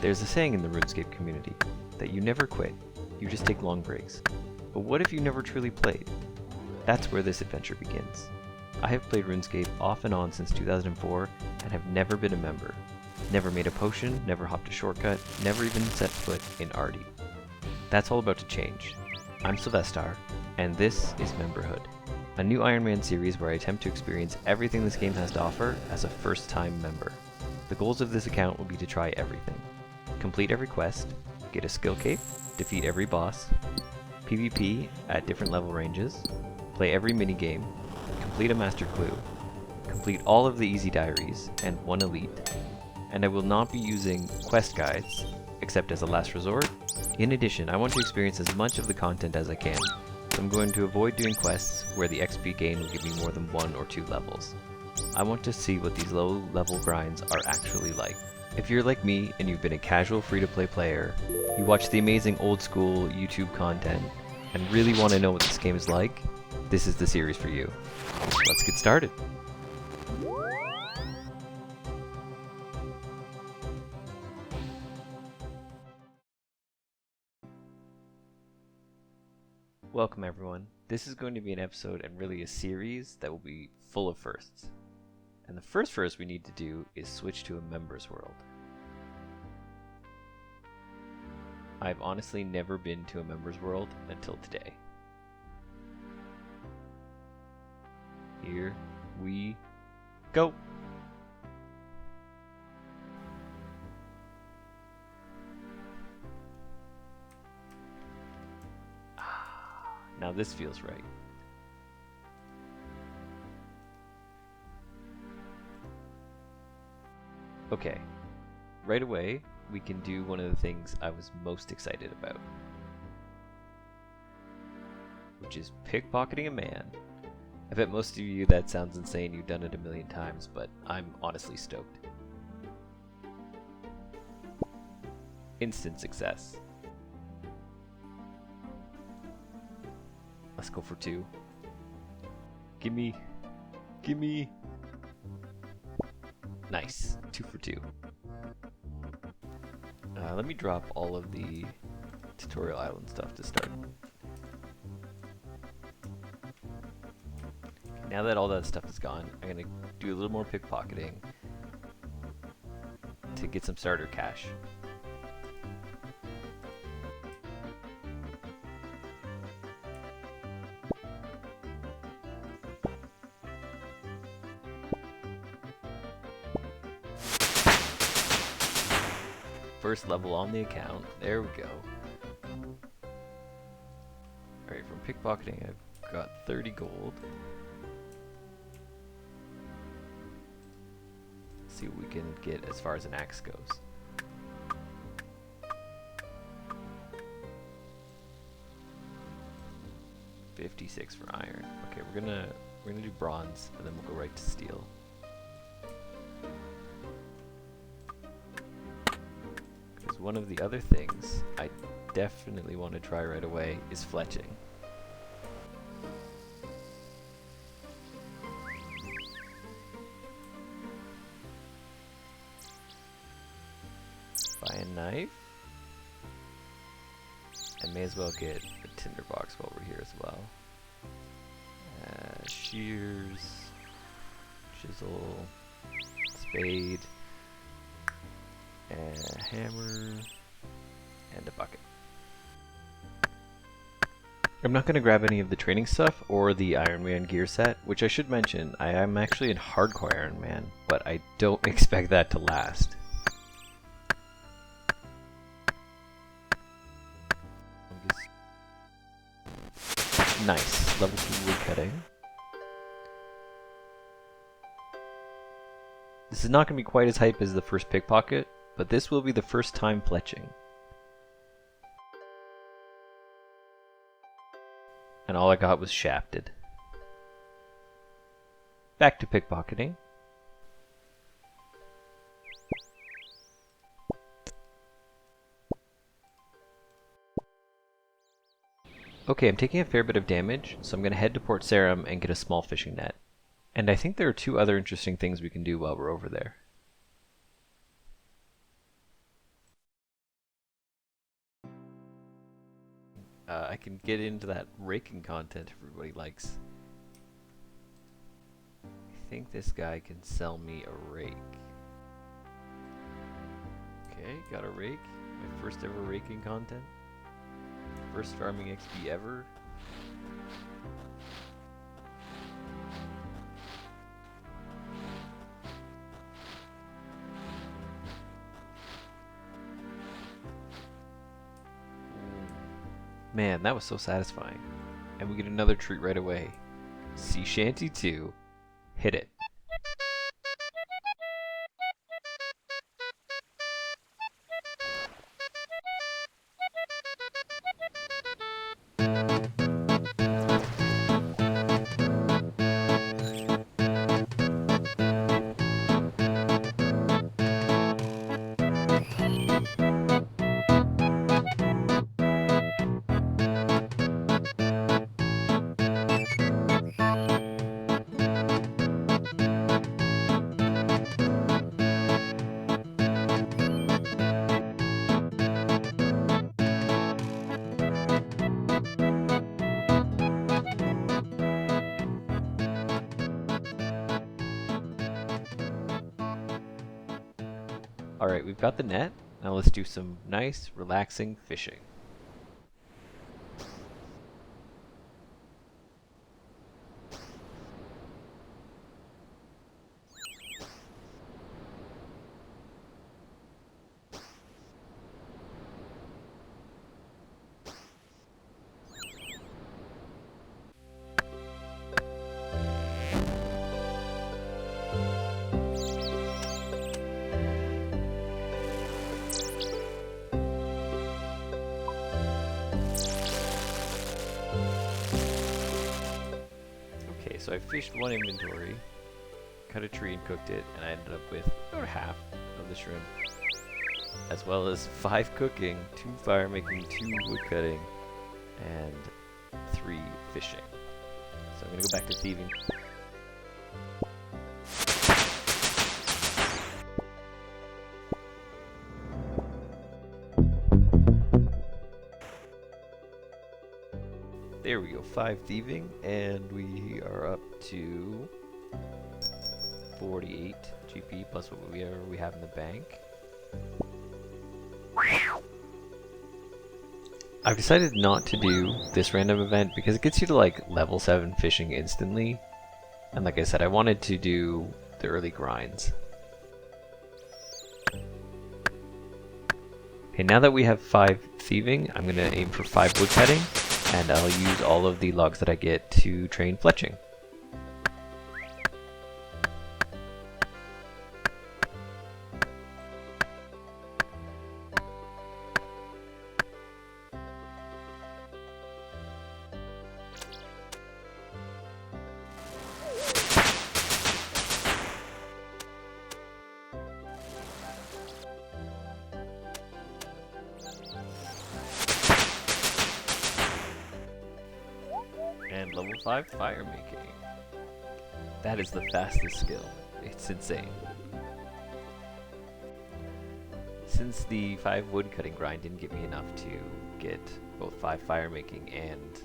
There's a saying in the Runescape community that you never quit, you just take long breaks. But what if you never truly played? That's where this adventure begins. I have played Runescape off and on since 2004 and have never been a member. Never made a potion, never hopped a shortcut, never even set foot in Artie. That's all about to change. I'm Sylvestar, and this is Memberhood, a new Iron Man series where I attempt to experience everything this game has to offer as a first-time member. The goals of this account will be to try everything. Complete every quest, get a skill cape, defeat every boss, PvP at different level ranges, play every minigame, complete a master clue, complete all of the easy diaries, and one elite. And I will not be using quest guides, except as a last resort. In addition, I want to experience as much of the content as I can, so I'm going to avoid doing quests where the XP gain will give me more than 1 or 2 levels. I want to see what these low level grinds are actually like. If you're like me and you've been a casual free-to-play player, you watch the amazing old school YouTube content, and really want to know what this game is like, this is the series for you. Let's get started! Welcome everyone. This is going to be an episode and really a series that will be full of firsts. And the first first we need to do is switch to a members world. I've honestly never been to a members world until today. Here we go. Now this feels right. Okay, right away we can do one of the things I was most excited about, which is pickpocketing a man. I bet most of you that sounds insane, you've done it a million times, but I'm honestly stoked. Instant success. Let's go for 2. Gimme. Gimme. Nice. 2 for 2. Let me drop all of the tutorial island stuff to start. Now that all that stuff is gone, I'm going to do a little more pickpocketing to get some starter cash. First level on the account. There we go. Alright, from pickpocketing I've got 30 gold. Let's see what we can get as far as an axe goes. $56 for iron. Okay, we're gonna do bronze and then we'll go right to steel. One of the other things I definitely want to try right away is fletching. Buy a knife. I may as well get a tinderbox while we're here as well. Shears, chisel, spade, a hammer, and a bucket. I'm not going to grab any of the training stuff or the Iron Man gear set, which I should mention, I am actually in hardcore Iron Man, but I don't expect that to last. Nice, level 2 wood cutting. This is not going to be quite as hype as the first pickpocket, but this will be the first time fletching. And all I got was shafted. Back to pickpocketing. Okay, I'm taking a fair bit of damage, so I'm going to head to Port Sarim and get a small fishing net. And I think there are 2 other interesting things we can do while we're over there. I can get into that raking content everybody likes. I think this guy can sell me a rake. Okay, got a rake. My first ever raking content. First farming XP ever. Man, that was so satisfying. And we get another treat right away. Sea Shanty 2. Hit it. Alright, we've got the net. Now let's do some nice, relaxing fishing. So I fished one inventory, cut a tree and cooked it, and I ended up with about half of the shrimp, as well as 5 cooking, 2 fire making, 2 wood cutting, and 3 fishing. So I'm gonna go back to thieving. There we go, 5 thieving, and we are up to 48 GP plus what we have in the bank. I've decided not to do this random event because it gets you to like level 7 fishing instantly. And like I said, I wanted to do the early grinds. Okay, now that we have 5 thieving, I'm gonna aim for 5 wood cutting. And I'll use all of the logs that I get to train fletching. And level 5 fire making. That is the fastest skill. It's insane. Since the 5 wood cutting grind didn't get me enough to get both 5 fire making and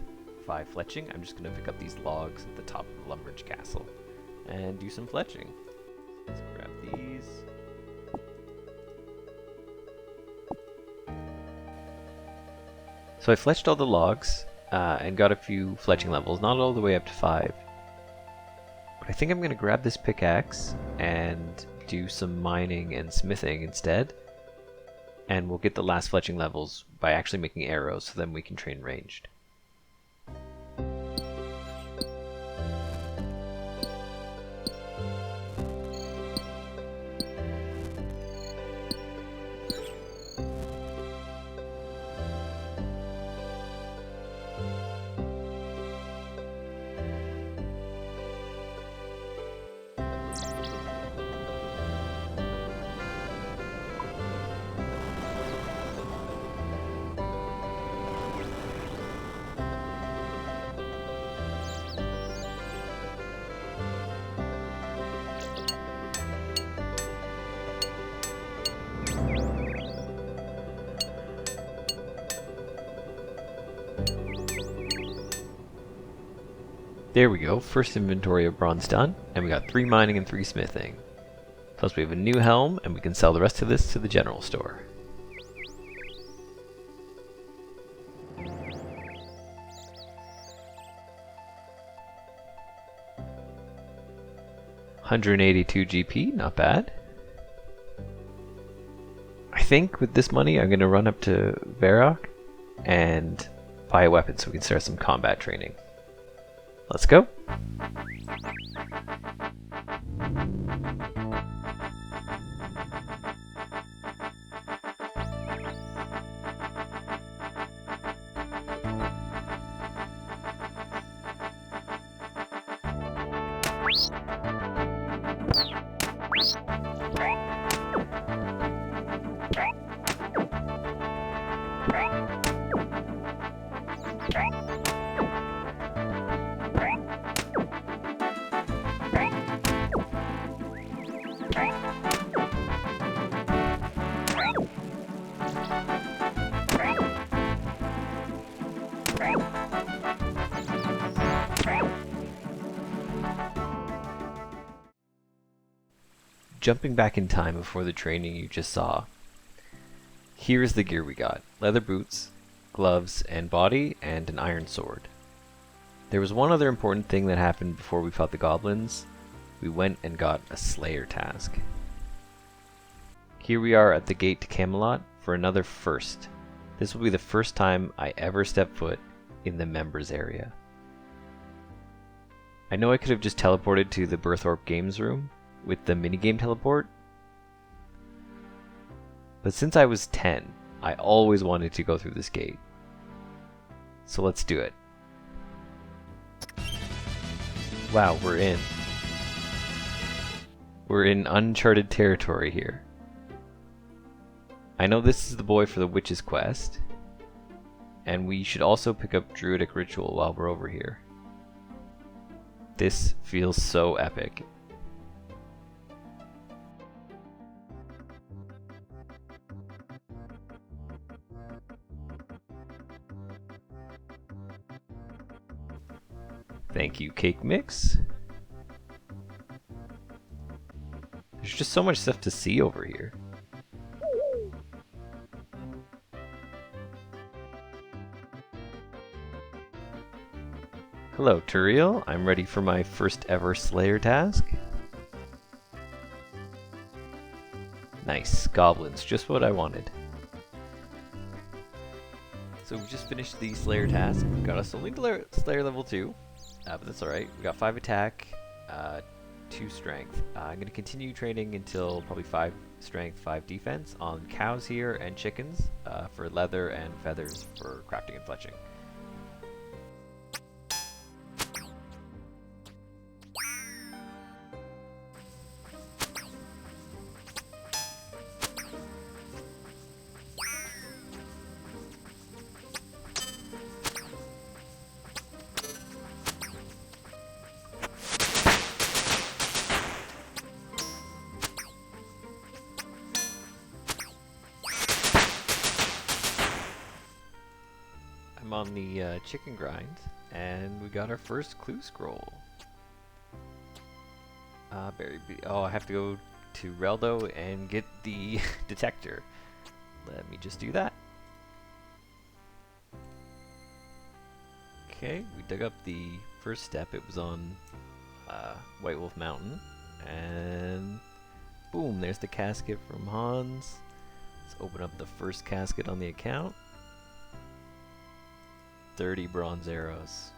5 fletching, I'm just going to pick up these logs at the top of the Lumbridge Castle and do some fletching. Let's grab these. So I fletched all the logs. And got a few fletching levels, not all the way up to 5. But I think I'm going to grab this pickaxe and do some mining and smithing instead. And we'll get the last fletching levels by actually making arrows, so then we can train ranged. There we go, first inventory of bronze done, and we got 3 mining and 3 smithing. Plus we have a new helm, and we can sell the rest of this to the general store. $182 GP, not bad. I think with this money I'm going to run up to Varrock and buy a weapon so we can start some combat training. Let's go. Jumping back in time before the training you just saw, here's the gear we got. Leather boots, gloves, and body, and an iron sword. There was one other important thing that happened before we fought the goblins. We went and got a Slayer task. Here we are at the gate to Camelot for another first. This will be the first time I ever step foot in the members area. I know I could have just teleported to the Berthorpe Games room with the minigame teleport, but since I was 10, I always wanted to go through this gate. So let's do it. Wow, we're in. We're in uncharted territory here. I know this is the boy for the witch's quest, and we should also pick up Druidic Ritual while we're over here. This feels so epic. Thank you, Cake Mix. There's just so much stuff to see over here. Hello, Turiel. I'm ready for my first ever Slayer task. Nice, goblins, just what I wanted. So we just finished the Slayer task. Got us only Slayer level 2. But that's alright. We got 5 attack, 2 strength. I'm going to continue training until probably 5 strength, 5 defense on cows here and chickens for leather and feathers for crafting and fletching. I'm on the chicken grind, and we got our first clue scroll. I have to go to Reldo and get the detector. Let me just do that. Okay, we dug up the first step. It was on White Wolf Mountain, and boom, there's the casket from Hans. Let's open up the first casket on the account. 30 bronze arrows.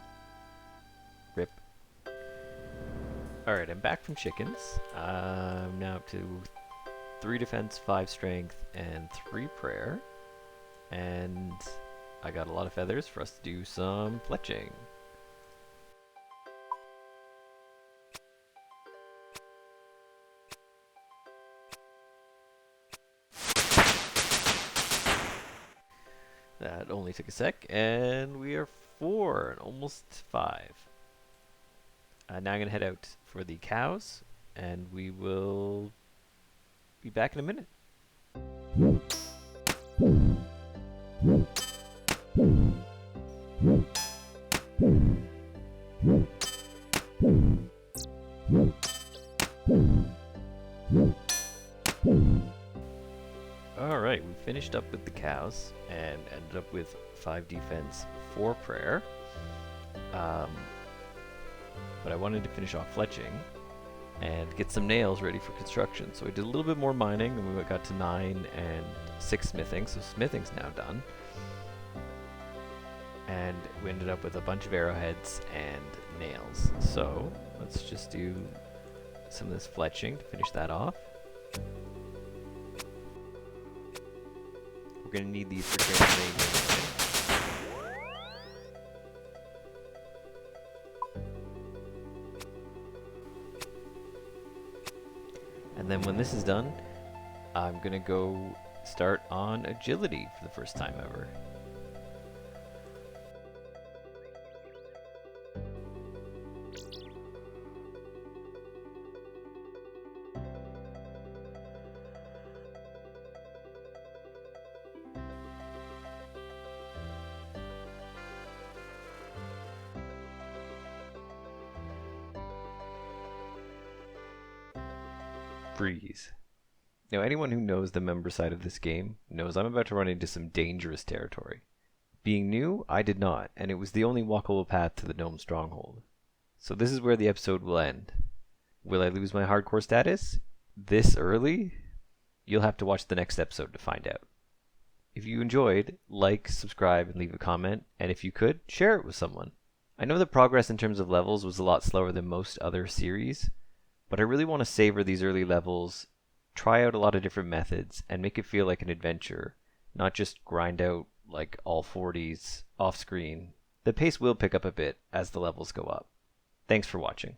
Rip. Alright, I'm back from chickens. I'm now up to 3 defense, 5 strength, and 3 prayer. And I got a lot of feathers for us to do some fletching. That only took a sec, and we are 4 and almost 5. Now I'm going to head out for the cows, and we will be back in a minute. Alright, we finished up with the cows and ended up with 5 defense, 4 prayer. But I wanted to finish off fletching and get some nails ready for construction. So I did a little bit more mining, and we got to 9 and 6 smithing, so smithing's now done. And we ended up with a bunch of arrowheads and nails. So let's just do some of this fletching to finish that off. We're going to need these for training anyway. And then when this is done, I'm going to go start on agility for the first time ever. Freeze. Now, anyone who knows the member side of this game knows I'm about to run into some dangerous territory. Being new, I did not, and it was the only walkable path to the Gnome Stronghold. So this is where the episode will end. Will I lose my hardcore status this early? You'll have to watch the next episode to find out. If you enjoyed, like, subscribe, and leave a comment, and if you could, share it with someone. I know the progress in terms of levels was a lot slower than most other series, but I really want to savor these early levels, try out a lot of different methods, and make it feel like an adventure, not just grind out like all 40s off screen. The pace will pick up a bit as the levels go up. Thanks for watching.